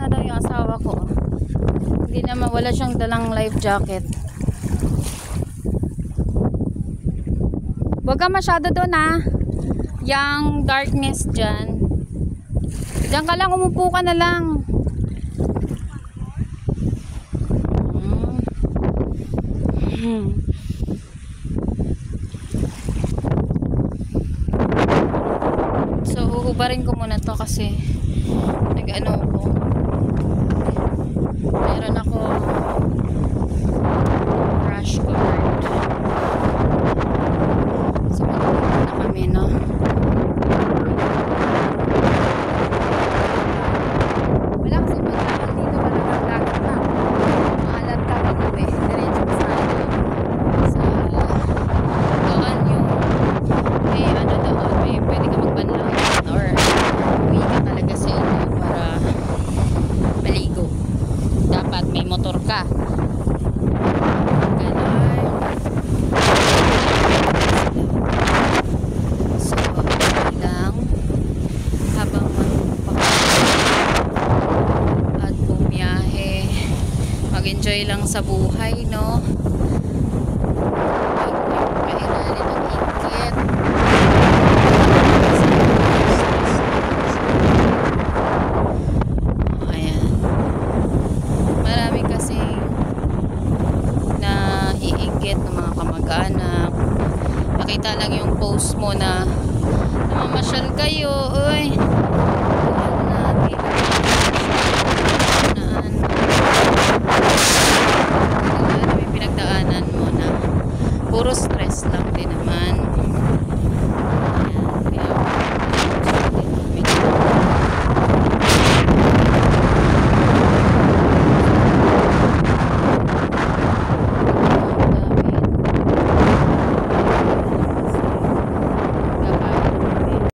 na daw yung asawa ko. Hindi naman, wala siyang dalang life jacket. Huwag ka masyado doon ha. Yang darkness dyan. Diyan ka lang, umupo ka na lang. So, uhubarin ko muna to kasi nag-ano ko. Meron ako crash guard. So, magpupunta na kami, no? Wala kasi magkakal dito, malagang dagat na. Maalat ka pag-uwi. Diretso sa doon yung may ano doon, may pwede ka magbanlaw or uwi ka talaga sa inyo para maligo. Dapat may motor ka. Ganon. So, okay lang habang at bumiyahe, mag-enjoy lang sa buhay, no? Kailangan ng inggit. Ayan. Marami kasi na iinggit ng mga kamag-anak. Nakita lang yung post mo na